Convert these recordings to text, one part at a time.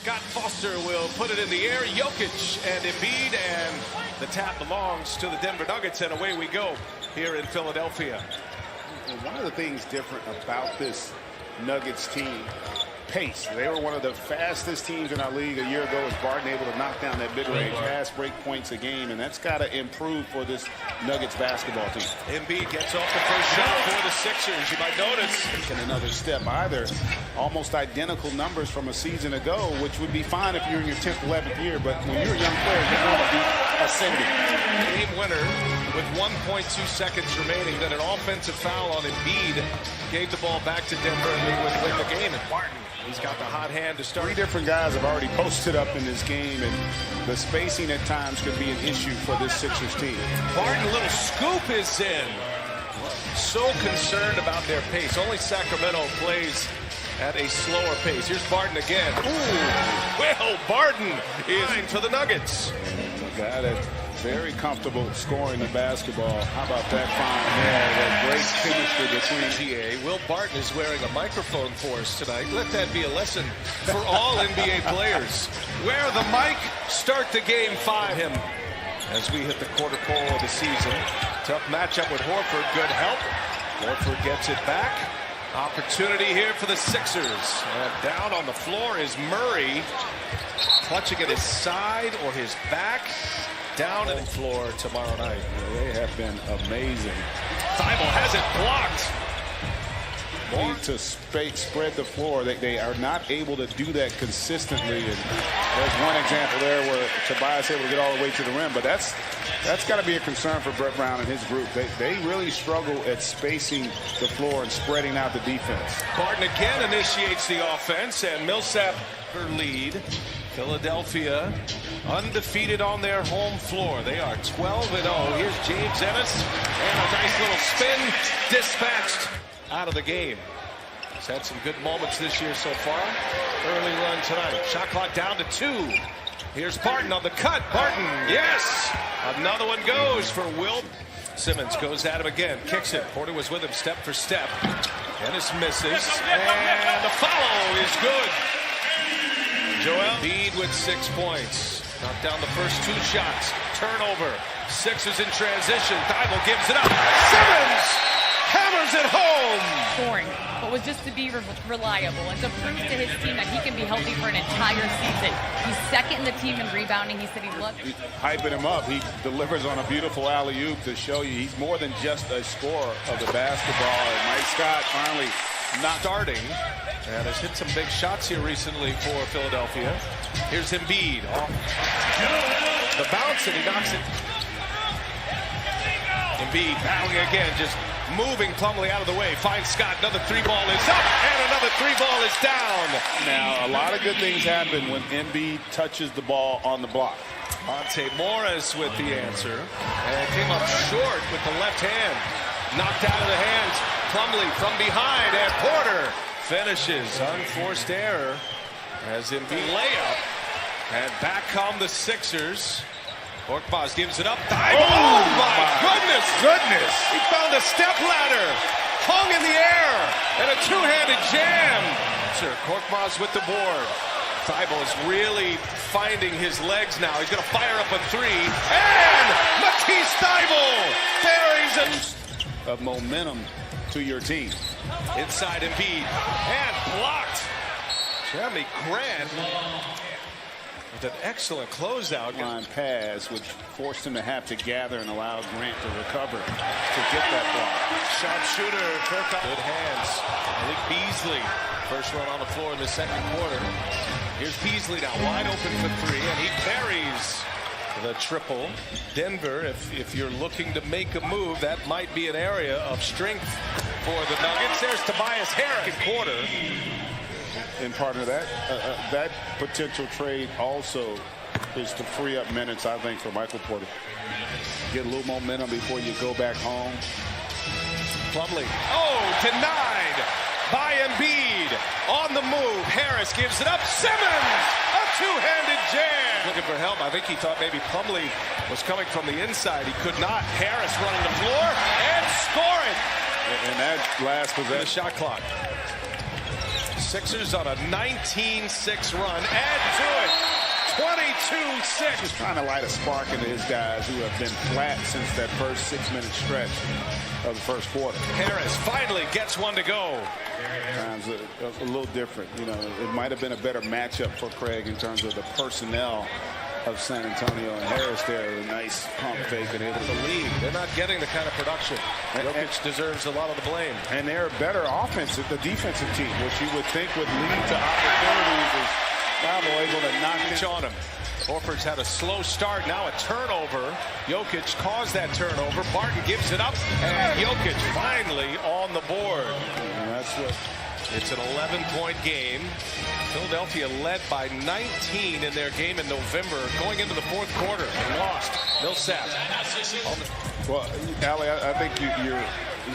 Scott Foster will put it in the air. Jokic and Embiid, and the tap belongs to the Denver Nuggets, and away we go here in Philadelphia. And one of the things different about this Nuggets team, pace. They were one of the fastest teams in our league a year ago. As Barton able to knock down that mid-range, fast break points a game, and that's got to improve for this Nuggets basketball team. Embiid gets off the first shot for the Sixers. You might notice taking another step either. Almost identical numbers from a season ago, which would be fine if you're in your 10th, 11th year, but when you're a young player, you want to be ascending. Game winner with 1.2 seconds remaining. Then an offensive foul on Embiid gave the ball back to Denver, and they would win the game. And Barton, he's got the hot hand to start. Three different guys have already posted up in this game, and the spacing at times could be an issue for this Sixers team. Barton, a little scoop is in. So concerned about their pace. Only Sacramento plays at a slower pace. Here's Barton again. Ooh, well, Barton is for the Nuggets. A guy that's very comfortable scoring the basketball. How about that fine? Great chemistry between GA. Will Barton is wearing a microphone for us tonight. Let that be a lesson for all NBA players. Wear the mic, start the game 5 him. As we hit the quarter pole of the season. Tough matchup with Horford. Good help. Horford gets it back. Opportunity here for the Sixers. And down on the floor is Murray. Clutching at his side or his back. Down on the floor tomorrow night. They have been amazing. Thibault has it blocked. Need to spread the floor. They are not able to do that consistently. And there's one example there where Tobias able to get all the way to the rim. But that's got to be a concern for Brett Brown and his group. They really struggle at spacing the floor and spreading out the defense. Barton again initiates the offense, and Millsap her lead. Philadelphia undefeated on their home floor. They are 12-0. Here's James Ennis, and a nice little spin dispatched out of the game. He's had some good moments this year so far. Early run tonight. Shot clock down to 2. Here's Barton on the cut. Barton, yes! Another one goes for Will. Simmons goes at him again, kicks it. Porter was with him step for step. Ennis misses, and the follow is good. Joel Embiid with 6 points. Knocked down the first 2 shots. Turnover. Sixers in transition. Thibault gives it up. Simmons hammers it home. Scoring, but was just to be reliable and to prove to his team that he can be healthy for an entire season. He's second in the team in rebounding. He said he loved it. Hyping him up. He delivers on a beautiful alley-oop to show you he's more than just a scorer of the basketball. And Mike Scott finally not starting. And has hit some big shots here recently for Philadelphia. Here's Embiid off the bounce, and he knocks it. Embiid battling again, just moving Plumlee out of the way. Finds Scott. Another 3-ball is up, and another 3-ball is down. Now, a lot of good things happen when Embiid touches the ball on the block. Monte Morris with the answer. And came up short with the left hand. Knocked out of the hands. Plumlee from behind, and Porter finishes. Unforced error as Embiid layup. And back come the Sixers. Korkmaz gives it up. Oh my goodness! He found a step ladder. Hung in the air. And a two-handed jam. Sir, Korkmaz with the board. Thibault is really finding his legs now. He's going to fire up a 3. And Matisse Thybulle buries it. Of momentum to your team. Inside Embiid, and blocked. Jeremy Grant with an excellent closeout. Line pass, which forced him to have to gather and allowed Grant to recover to get that block. Sharpshooter, Kirk. Good hands. Malik Beasley, first run on the floor in the second quarter. Here's Beasley now, wide open for 3, and he parries the triple. Denver, if you're looking to make a move, that might be an area of strength for the Nuggets. There's Tobias Harris. Quarter. And part of that, that potential trade also is to free up minutes, I think, for Michael Porter. Get a little momentum before you go back home. Plumlee. Oh, denied by Embiid. On the move, Harris gives it up. Simmons, a two-handed jam. Looking for help. I think he thought maybe Plumlee was coming from the inside. He could not. Harris running the floor and scoring. And that last The possession. shot clock. Sixers on a 19-6 run. Add to it. 22-6. Just trying to light a spark into his guys who have been flat since that first 6-minute stretch of the first quarter. Harris finally gets one to go. Times a little different. You know, it might have been a better matchup for Craig in terms of the personnel of San Antonio, and Harris there, a nice pump fake and able to lead. They're not getting the kind of production. Jokic deserves a lot of the blame. And they're a better offensive, the defensive team, which you would think would lead to opportunities. Is Bible able to knock it on him. Horford's had a slow start, now a turnover. Jokic caused that turnover. Barton gives it up, and Jokic finally on the board. And that's what. It's an 11-point game. Philadelphia led by 19 in their game in November, going into the fourth quarter and lost. Millsap. Well, Allie, I think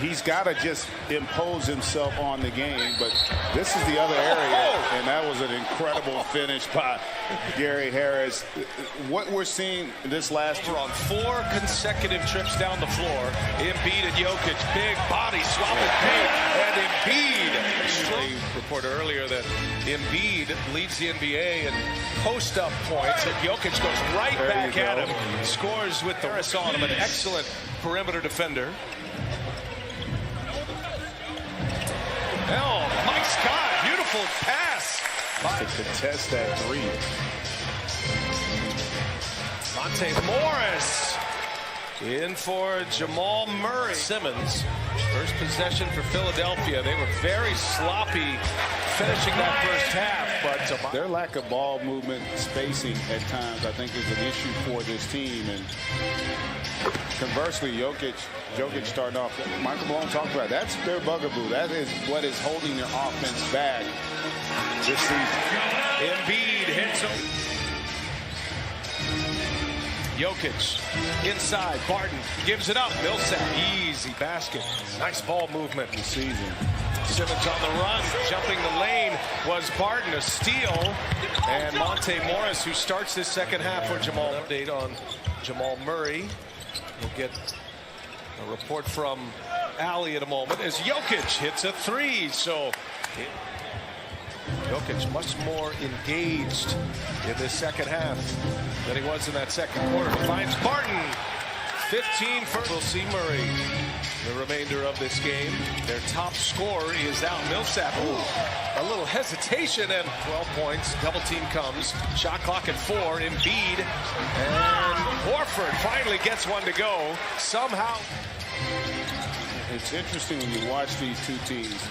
he's got to just impose himself on the game, but this is the other area, and that was an incredible finish by Gary Harris. What we're seeing this last year on 4 consecutive trips down the floor, Embiid and Jokic, big body swap and paint, and Embiid. Reported earlier that Embiid leads the NBA in post-up points, and Jokic goes right back at him, scores with the Harris on him, an excellent perimeter defender. Oh, Mike Scott, beautiful pass. To contest that three. Monte Morris in for Jamal Murray. Simmons, first possession for Philadelphia. They were very sloppy finishing that first half, but their lack of ball movement, spacing at times, I think is an issue for this team. And conversely, Jokic starting off, Michael Malone talked about, that's their bugaboo. That is what is holding their offense back this season. Embiid hits him. Jokic inside. Barton gives it up. Millsap, easy basket. Nice ball movement this season. Simmons on the run, jumping the lane was Barton, a steal. And Monte Morris, who starts this second half for Jamal. Update on Jamal Murray. We'll get a report from Allie in a moment as Jokic hits a three. So Jokic much more engaged in this second half than he was in that second quarter. Finds Barton. 15 for. We'll see Murray the remainder of this game. Their top scorer is out. Millsap. Ooh, a little hesitation and 12 points. Double team comes. Shot clock at 4. Embiid and Horford finally gets one to go. Somehow. It's interesting when you watch these two teams.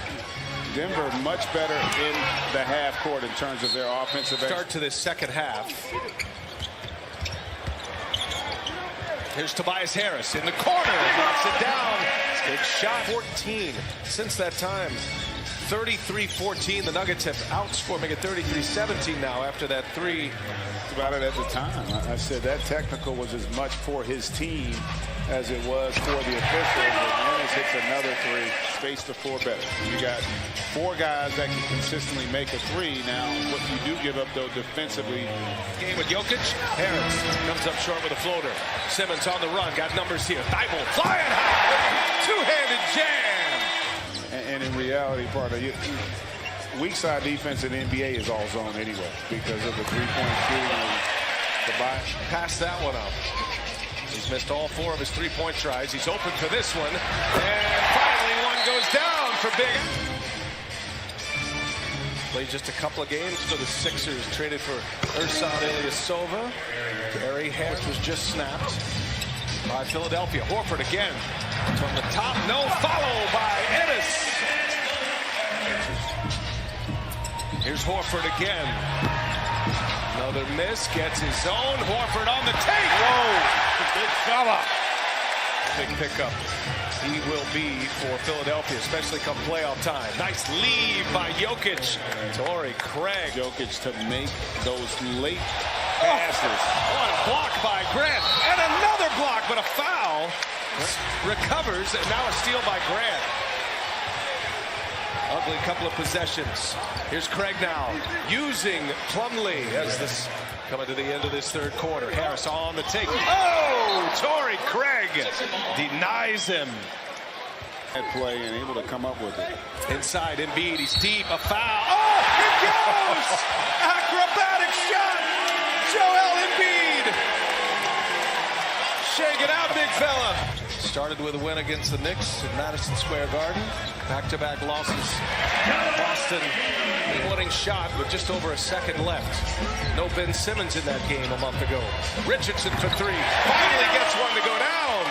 Denver much better in the half court in terms of their offensive start to this second half. Here's Tobias Harris in the corner, knocks it down. Big shot. 14 since that time. 33-14. The Nuggets have outscored, make it 33-17 now after that three. About it at the time. I said that technical was as much for his team as it was for the officials. And Ennis hits another three, space the floor better. You got 4 guys that can consistently make a three. Now, what you do give up, though, defensively. Game with Jokic. Harris comes up short with a floater. Simmons on the run, got numbers here. Thibault flying high. Two-handed jam. And in reality, part of weak side defense in the NBA is all zone anyway because of the three-point shooting. And pass that one up. He's missed all 4 of his three-point tries. He's open for this one. And finally one goes down for Big. Played just a couple of games for the Sixers. Traded for Ersan Ilyasova. Gary Harris was just snapped by Philadelphia. Horford again. From the top, no follow by Ennis. Here's Horford again. Another miss, gets his own. Horford on the take. Whoa, big fella. Big pickup. He will be for Philadelphia, especially come playoff time. Nice lead by Jokic. Torrey Craig. Jokic to make those late passes. What a block by Grant. And another block, but a foul. Recovers, and now a steal by Grant. Ugly couple of possessions. Here's Craig now, using Plumlee as this coming to the end of this third quarter. Harris on the take. Oh, Torrey Craig denies him. That play and able to come up with it. Inside Embiid, he's deep, a foul. Oh! goes! Acrobatic shot! Joel Embiid! Shake it out, big fella! Started with a win against the Knicks in Madison Square Garden. Back-to-back losses. Boston, winning shot with just over a second left. No Ben Simmons in that game a month ago. Richardson for three. Finally gets one to go down.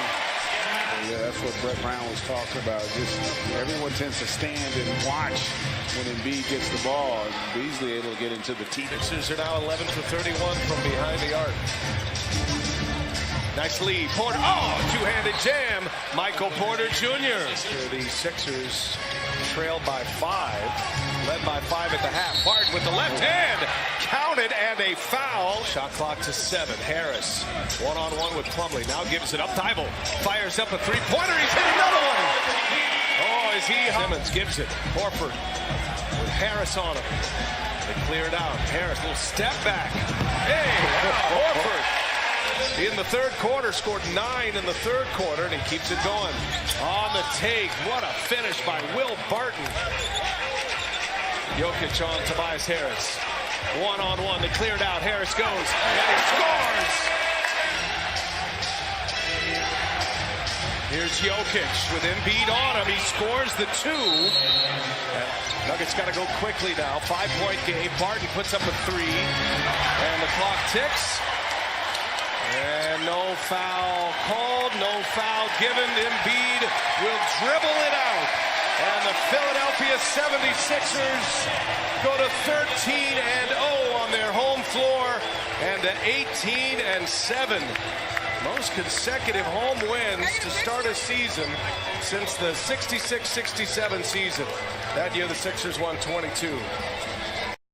Yeah, that's what Brett Brown was talking about. Just everyone tends to stand and watch when Embiid gets the ball. And Beasley able to get into the teeth. Sixers are now 11 for 31 from behind the arc. Nice lead. Porter. Oh, two-handed jam. Michael Porter Jr. The Sixers trailed by 5. Led by 5 at the half. Barton with the left hand. Counted and a foul. Shot clock to 7. Harris one-on-one with Plumlee. Now gives it up. Thibault fires up a three-pointer. He's hit another one. Oh, is he? Simmons gives it. Horford with Harris on him. They clear it out. Harris, little step back. Hey, Horford. In the third quarter, scored 9 in the third quarter, and he keeps it going. On the take, what a finish by Will Barton. Jokic on Tobias Harris. One-on-one, they cleared out. Harris goes, and he scores! Here's Jokic with Embiid on him. He scores the 2. Nuggets got to go quickly now. 5-point game. Barton puts up a 3, and the clock ticks. And no foul called, no foul given. Embiid will dribble it out. And the Philadelphia 76ers go to 13-0 on their home floor and to 18-7. Most consecutive home wins to start a season since the 66-67 season. That year the Sixers won 22.